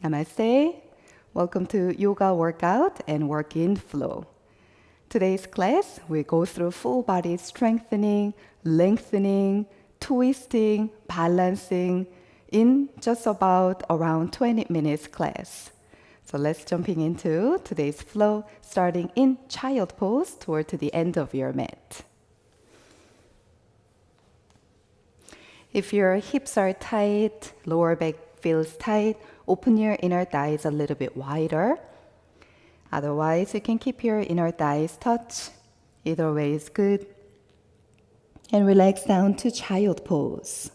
Namaste. Welcome to Yoga Workout and Work in Flow. Today's class, we go through full body strengthening, lengthening, twisting, balancing in just about around 20 minutes class. So let's jumping into today's flow, starting in child pose toward to the end of your mat. If your hips are tight, lower back feels tight, open your inner thighs a little bit wider. Otherwise, you can keep your inner thighs touched. Either way is good. And relax down to child pose.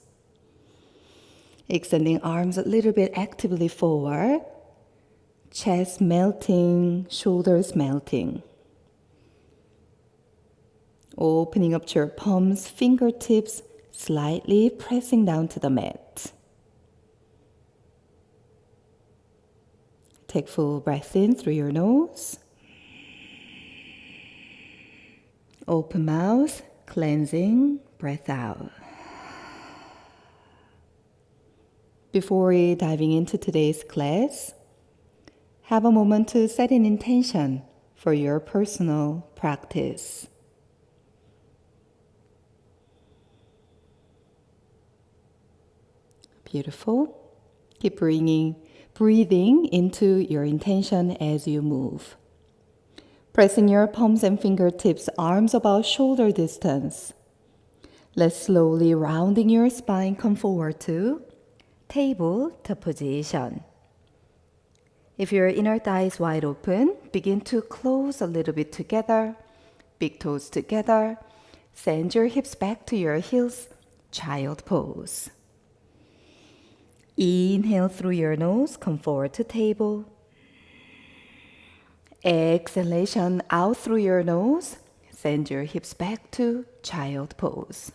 Extending arms a little bit actively forward. Chest melting, shoulders melting. Opening up to your palms, fingertips, slightly pressing down to the mat. Take full breath in through your nose. Open mouth, cleansing, breath out. Before we diving into today's class, have a moment to set an intention for your personal practice. Beautiful. Keep breathing into your intention as you move. Pressing your palms and fingertips, arms about shoulder distance. Let's slowly rounding your spine, come forward to tabletop position. If your inner thigh is wide open, begin to close a little bit together, big toes together. Send your hips back to your heels, child pose. Inhale through your nose, come forward to table. Exhalation out through your nose, send your hips back to child pose.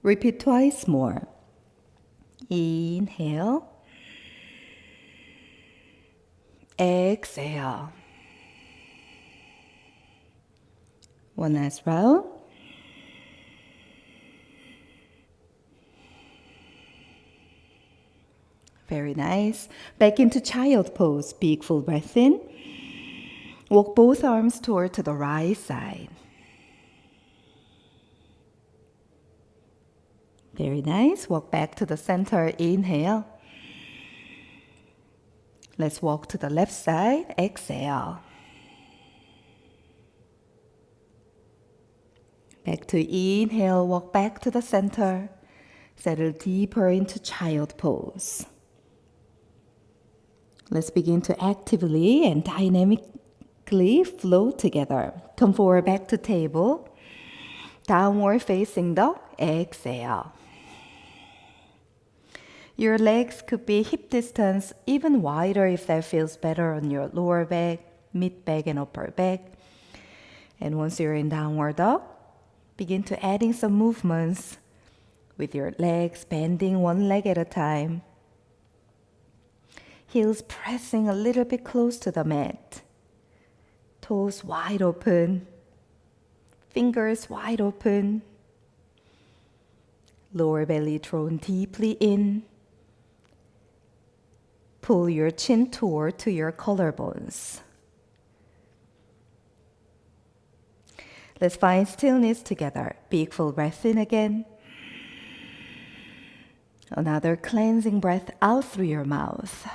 Repeat twice more. Inhale. Exhale. One last round. Very nice. Back into child pose. Big full breath in. Walk both arms toward to the right side. Very nice. Walk back to the center. Inhale. Let's walk to the left side. Exhale. Back to inhale. Walk back to the center. Settle deeper into child pose. Let's begin to actively and dynamically flow together. Come forward back to table. Downward facing dog. Exhale. Your legs could be hip distance, even wider if that feels better on your lower back, mid back, and upper back. And once you're in downward dog, begin to adding some movements with your legs bending one leg at a time. Heels pressing a little bit close to the mat. Toes wide open. Fingers wide open. Lower belly drawn deeply in. Pull your chin toward to your collarbones. Let's find stillness together. Big full breath in again. Another cleansing breath out through your mouth.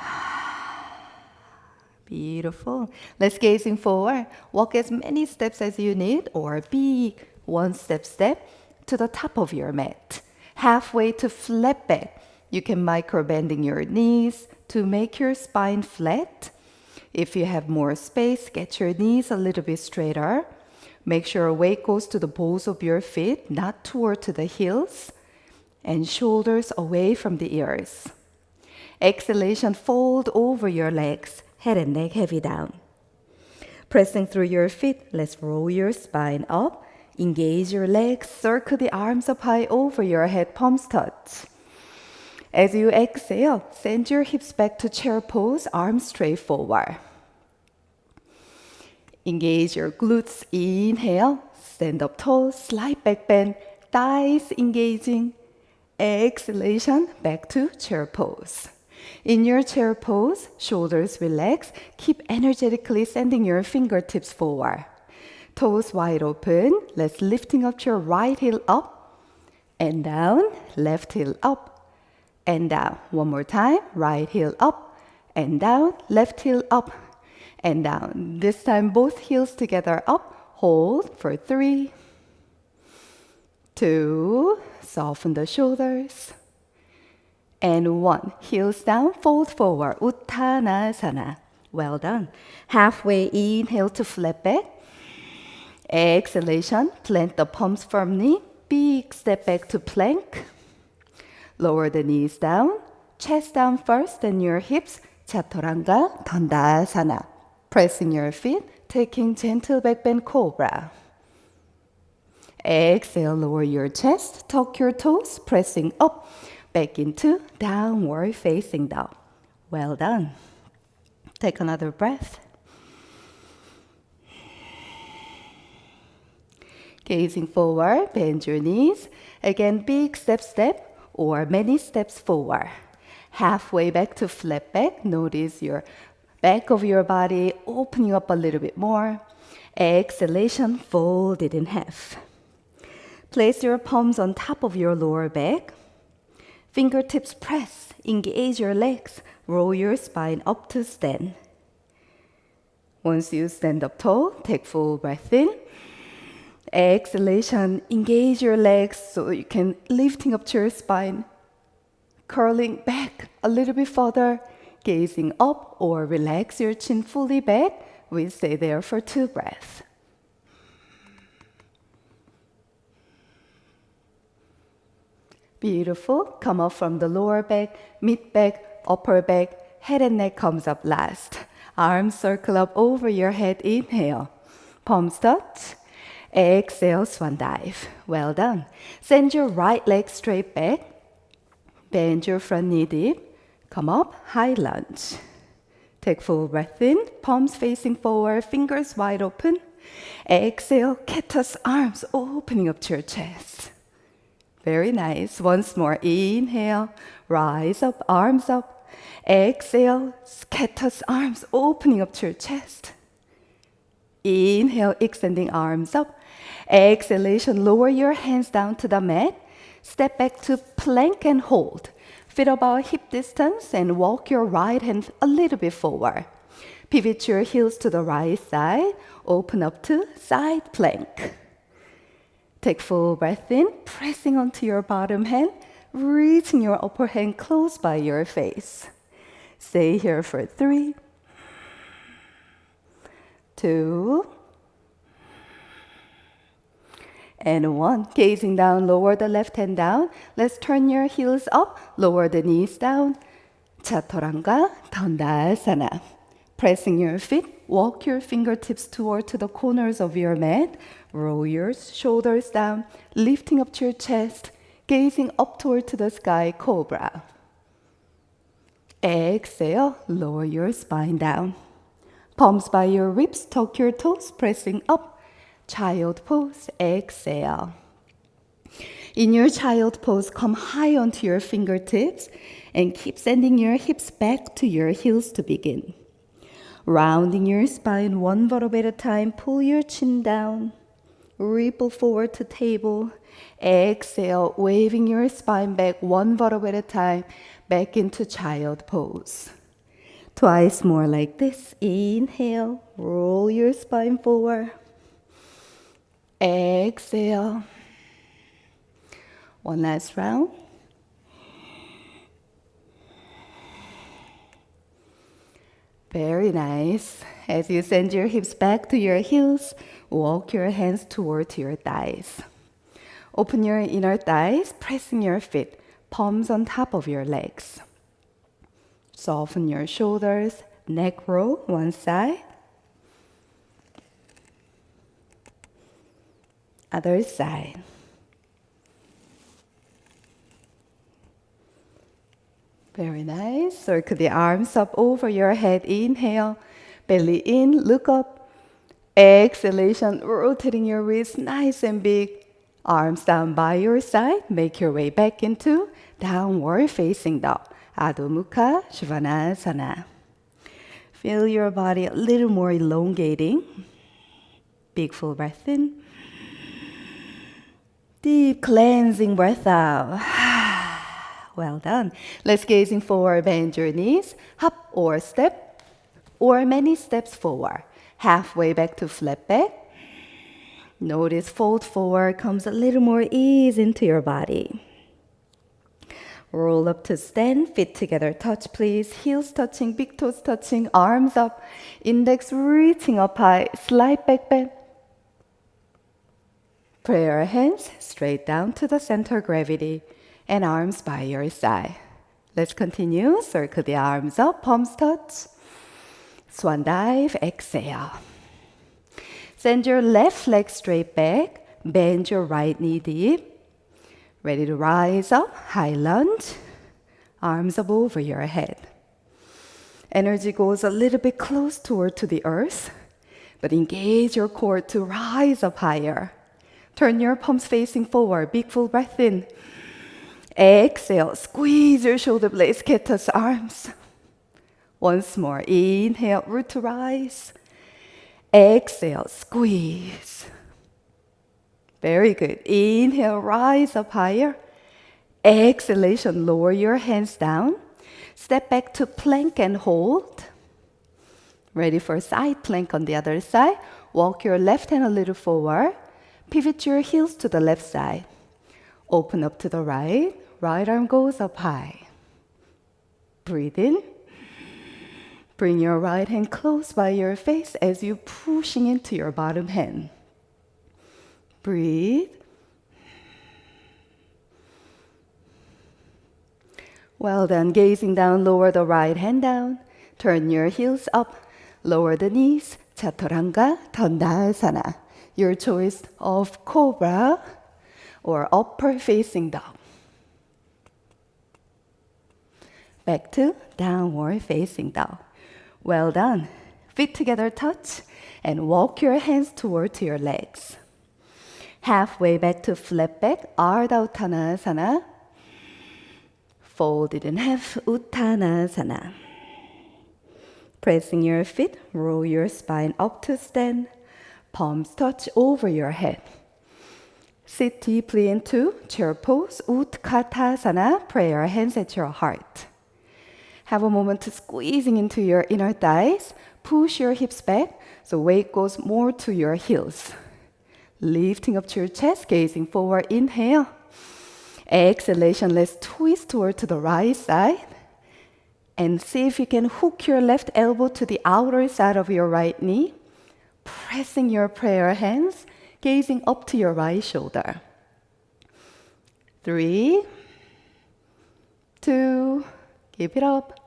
Beautiful. Let's gazing forward. Walk as many steps as you need, or big one step to the top of your mat. Halfway to flat back. You can micro bending your knees to make your spine flat. If you have more space, get your knees a little bit straighter. Make sure weight goes to the balls of your feet, not toward to the heels. And shoulders away from the ears. Exhalation, fold over your legs, head and neck heavy down. Pressing through your feet, let's roll your spine up. Engage your legs, circle the arms up high over your head, palms touch. As you exhale, send your hips back to chair pose, arms straight forward. Engage your glutes, inhale, stand up tall, slight back bend, thighs engaging. Exhalation, back to chair pose. In your chair pose, shoulders relax. Keep energetically sending your fingertips forward. Toes wide open. Let's lifting up your right heel up and down, left heel up and down. One more time, right heel up and down, left heel up and down. This time both heels together up. Hold for 3, 2, soften the shoulders. And 1, heels down, fold forward, Uttanasana. Well done. Halfway inhale to flat back. Exhalation, plant the palms firmly. Big step back to plank. Lower the knees down. Chest down first, then your hips. Chaturanga Dandasana. Pressing your feet, taking gentle back bend cobra. Exhale, lower your chest, tuck your toes, pressing up, back into downward facing dog. Well done. Take another breath. Gazing forward, bend your knees. Again, big step, or many steps forward. Halfway back to flat back. Notice your back of your body opening up a little bit more. Exhalation, fold it in half. Place your palms on top of your lower back. Fingertips press, engage your legs. Roll your spine up to stand. Once you stand up tall, take full breath in. Exhalation, engage your legs so you can lifting up to your spine. Curling back a little bit further, gazing up or relax your chin fully back. We stay there for 2 breaths. Beautiful. Come up from the lower back, mid back, upper back, head and neck comes up last. Arms circle up over your head. Inhale. Palms touch. Exhale, swan dive. Well done. Send your right leg straight back. Bend your front knee deep. Come up, high lunge. Take full breath in, palms facing forward, fingers wide open. Exhale, cat toss, arms opening up to your chest. Very nice. Once more, inhale, rise up, arms up. Exhale, cat toss, arms opening up to your chest. Inhale, extending arms up. Exhalation, lower your hands down to the mat. Step back to plank and hold. Feet about hip distance and walk your right hand a little bit forward. Pivot your heels to the right side. Open up to side plank. Take full breath in, pressing onto your bottom hand, reaching your upper hand close by your face. Stay here for 3, 2, and 1. Gazing down, lower the left hand down. Let's turn your heels up, lower the knees down. Chaturanga Dandasana. Pressing your feet, walk your fingertips toward to the corners of your mat. Roll your shoulders down, lifting up to your chest, gazing up toward to the sky, cobra. Exhale, lower your spine down. Palms by your ribs, tuck your toes, pressing up. Child pose, exhale. In your child pose, come high onto your fingertips and keep sending your hips back to your heels to begin. Rounding your spine one vertebra at a time, pull your chin down. Ripple forward to table. Exhale, waving your spine back one vertebra at a time, back into child pose. Twice more like this. Inhale, roll your spine forward. Exhale. One last round. Very nice. As you send your hips back to your heels, walk your hands toward your thighs. Open your inner thighs, pressing your feet, palms on top of your legs. Soften your shoulders, neck roll one side. Other side. Very nice. Circle the arms up over your head. Inhale, belly in, look up. Exhalation, rotating your wrists nice and big. Arms down by your side. Make your way back into downward facing dog. Adho Mukha Svanasana. Feel your body a little more elongating. Big full breath in. Deep cleansing breath out. Well done. Let's gazing forward, bend your knees, hop or step, or many steps forward. Halfway back to flat back. Notice fold forward comes a little more ease into your body. Roll up to stand, feet together, touch please. Heels touching, big toes touching, arms up, index reaching up high, slight back bend. Prayer hands straight down to the center of gravity and arms by your side. Let's continue. Circle the arms up, palms touch. Swan dive, exhale. Send your left leg straight back. Bend your right knee deep. Ready to rise up, high lunge. Arms up over your head. Energy goes a little bit close toward to the earth, but engage your core to rise up higher. Turn your palms facing forward, big full breath in. Exhale, squeeze your shoulder blades, cactus arms. Once more, inhale, root to rise. Exhale, squeeze. Very good. Inhale, rise up higher. Exhalation, lower your hands down. Step back to plank and hold. Ready for side plank on the other side. Walk your left hand a little forward. Pivot your heels to the left side. Open up to the right. Right arm goes up high. Breathe in. Bring your right hand close by your face as you pushing into your bottom hand. Breathe. Well done. Gazing down, lower the right hand down. Turn your heels up. Lower the knees. Chaturanga Dandasana. Your choice of cobra or upper facing dog. Back to downward facing dog. Well done. Feet together touch and walk your hands toward your legs. Halfway back to flat back, Ardha Uttanasana. Fold it in half, Uttanasana. Pressing your feet, roll your spine up to stand. Palms touch over your head. Sit deeply into chair pose, Utkatasana. Prayer hands at your heart. Have a moment to squeezing into your inner thighs. Push your hips back so weight goes more to your heels. Lifting up to your chest, gazing forward, inhale. Exhalation, let's twist toward to the right side. And see if you can hook your left elbow to the outer side of your right knee. Pressing your prayer hands, gazing up to your right shoulder. 3, 2, keep it up.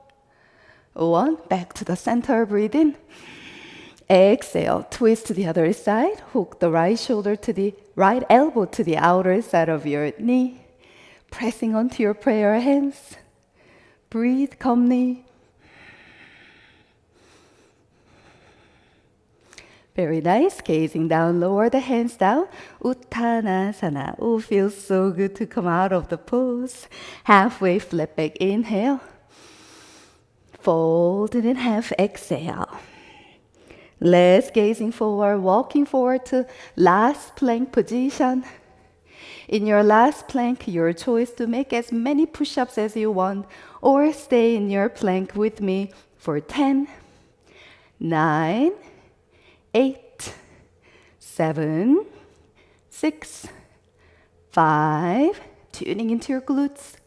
1, back to the center, breathe in. Exhale, twist to the other side. Hook the right shoulder to the right elbow to the outer side of your knee. Pressing onto your prayer hands. Breathe calmly. Very nice. Gazing down, lower the hands down. Uttanasana. Oh, feels so good to come out of the pose. Halfway flat back, inhale. Fold it in half, exhale. Let's gazing forward, walking forward to last plank position. In your last plank, your choice to make as many push-ups as you want or stay in your plank with me for 10, 9, 8, 7, 6, 5, tuning into your glutes,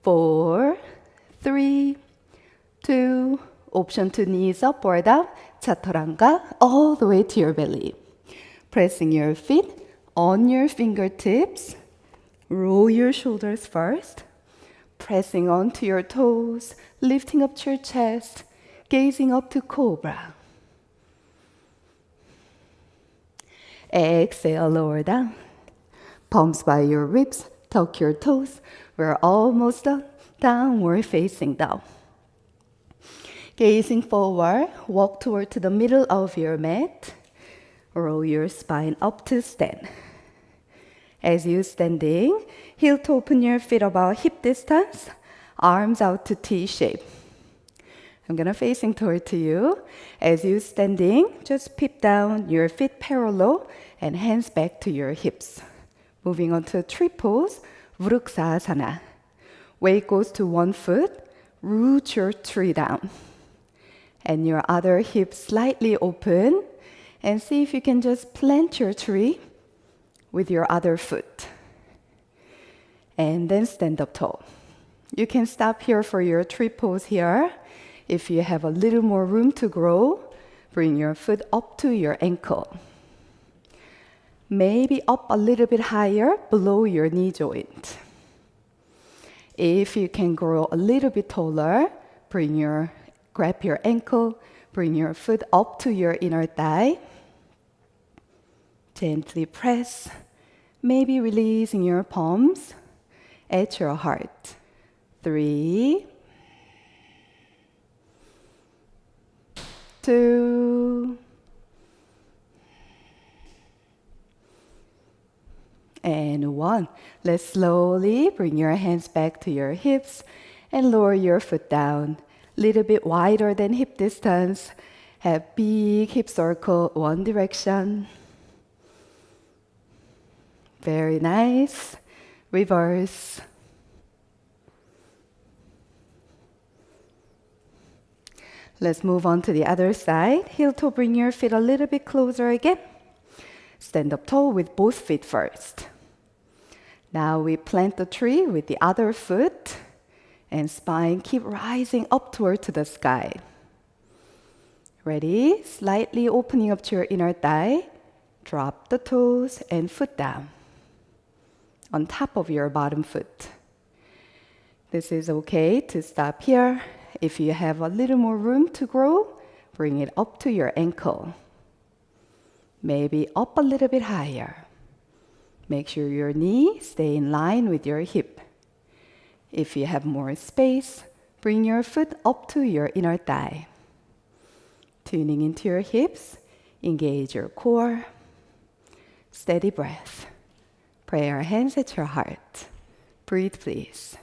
4, 3, 2, option to knees up or down, chaturanga, all the way to your belly. Pressing your feet on your fingertips, roll your shoulders first, pressing onto your toes, lifting up to your chest, gazing up to cobra. Exhale, lower down. Palms by your ribs, tuck your toes. We're almost done. Downward facing dog. Gazing forward, walk toward to the middle of your mat. Roll your spine up to stand. As you standing, heel to open your feet about hip distance. arms out to T shape. I'm gonna facing toward to you. As you standing, just peep down, your feet parallel, and hands back to your hips. Moving on to tree pose, Vrukshasana. Weight goes to one foot, root your tree down. And your other hip slightly open, and see if you can just plant your tree with your other foot. And then stand up tall. You can stop here for your tree pose here. If you have a little more room to grow, bring your foot up to your ankle. Maybe up a little bit higher below your knee joint. If you can grow a little bit taller, grab your ankle, bring your foot up to your inner thigh. Gently press, maybe releasing your palms at your heart. 3, 2, and 1. Let's slowly bring your hands back to your hips and lower your foot down. Little bit wider than hip distance. Have big hip circle, one direction. Very nice. Reverse. Let's move on to the other side. Heel toe, bring your feet a little bit closer again. Stand up tall with both feet first. Now we plant the tree with the other foot, and spine keep rising up toward to the sky. Ready? Slightly opening up to your inner thigh. Drop the toes and foot down on top of your bottom foot. This is okay to stop here. If you have a little more room to grow, bring it up to your ankle. Maybe up a little bit higher. Make sure your knee stay in line with your hip. If you have more space, bring your foot up to your inner thigh. Tuning into your hips, engage your core. Steady breath. Pray your hands at your heart. Breathe, please.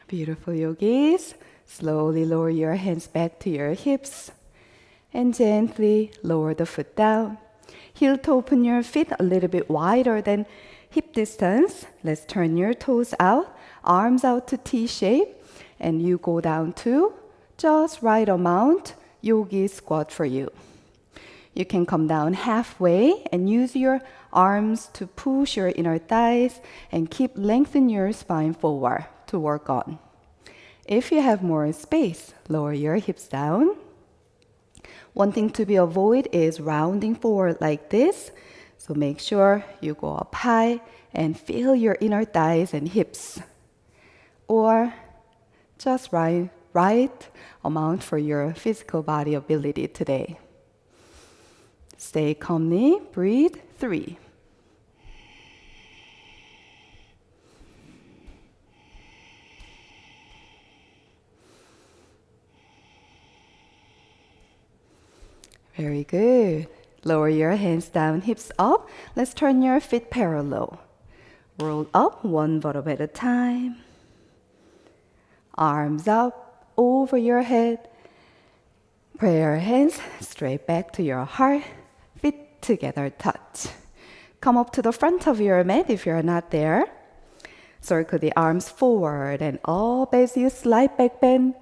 Beautiful yogis. Slowly lower your hands back to your hips and gently lower the foot down. Heel to open your feet a little bit wider than hip distance. Let's turn your toes out, arms out to T shape, and you go down to just right amount yogi squat for you. You can come down halfway and use your arms to push your inner thighs and keep lengthen your spine forward to work on. If you have more space, lower your hips down. One thing to be avoid is rounding forward like this. So make sure you go up high and feel your inner thighs and hips. Or just right amount for your physical body ability today. Stay calmly, breathe. 3. Very good. Lower your hands down, hips up. Let's turn your feet parallel. Roll up one vertebra at a time. Arms up over your head. Pray your hands straight back to your heart. Feet together touch. Come up to the front of your mat if you're not there. Circle the arms forward and up as you slide back bend.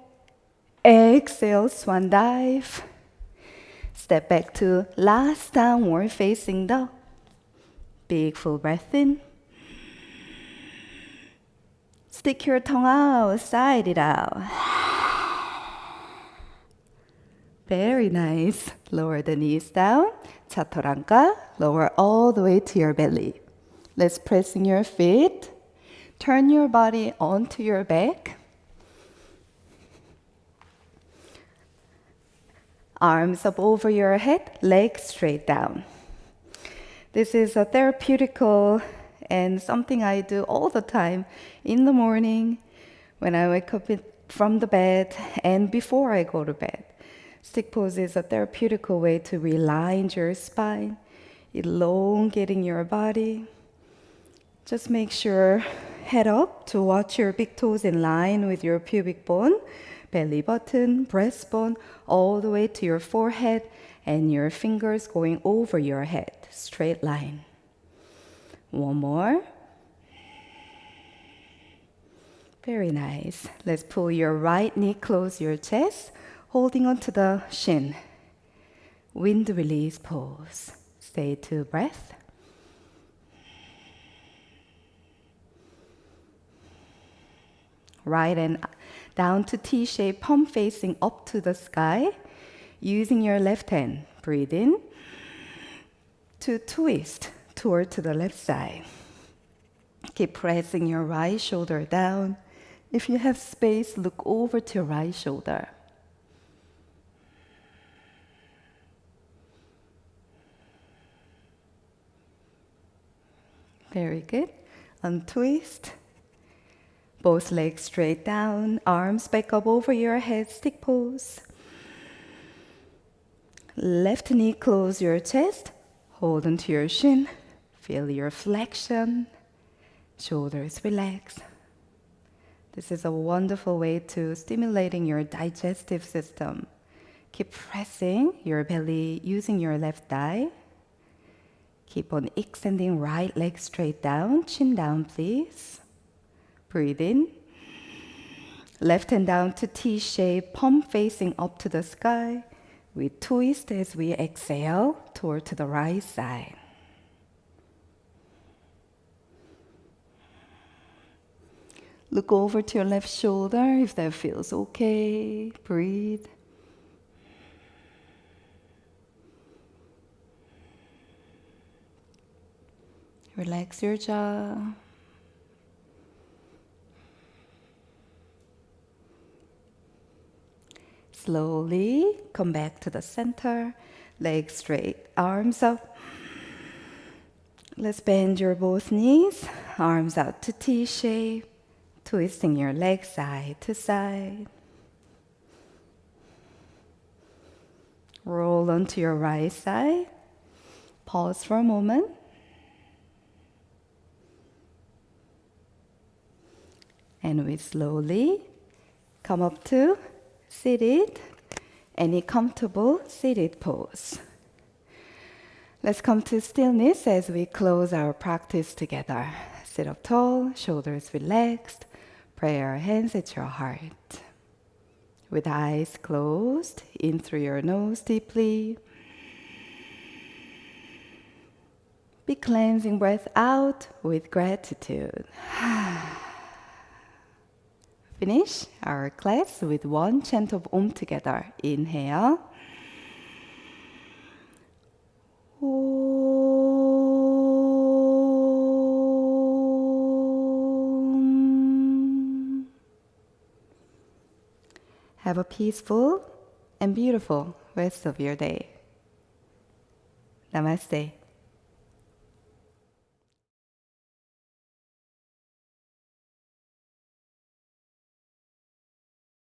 Exhale, swan dive. Step back to last downward facing dog. Big full breath in. Stick your tongue out, side it out. Very nice. Lower the knees down. Chaturanga. Lower all the way to your belly. Let's press in your feet. Turn your body onto your back. Arms up over your head, legs straight down. This is a therapeutical and something I do all the time in the morning when I wake up from the bed and before I go to bed. Stick pose is a therapeutic way to realign your spine, elongating your body. Just make sure head up to watch your big toes in line with your pubic bone, belly button, breastbone, all the way to your forehead and your fingers going over your head, straight line. One more. Very nice. Let's pull your right knee close your chest, holding onto the shin. Wind release pose. Stay 2 breaths. Right and down to T-shape, palm facing up to the sky. Using your left hand, breathe in to twist toward to the left side. Keep pressing your right shoulder down. If you have space, look over to your right shoulder. Very good. Untwist. Both legs straight down, arms back up over your head, stick pose. Left knee close your chest, hold onto your shin, feel your flexion, shoulders relax. This is a wonderful way to stimulating your digestive system. Keep pressing your belly using your left thigh. Keep on extending right leg straight down, chin down please. Breathe in. Left hand down to T-shape, palm facing up to the sky. We twist as we exhale toward to the right side. Look over to your left shoulder if that feels okay. Breathe. Relax your jaw. Slowly come back to the center. Legs straight, arms up. Let's bend your both knees, arms out to T-shape. Twisting your legs side to side. Roll onto your right side. Pause for a moment. And we slowly come up to seated, any comfortable seated pose. Let's come to stillness as we close our practice together. Sit up tall, shoulders relaxed. Pray our hands at your heart. With eyes closed, in through your nose deeply. Big cleansing breath out with gratitude. Finish our class with one chant of Om together. Inhale. Have a peaceful and beautiful rest of your day. Namaste.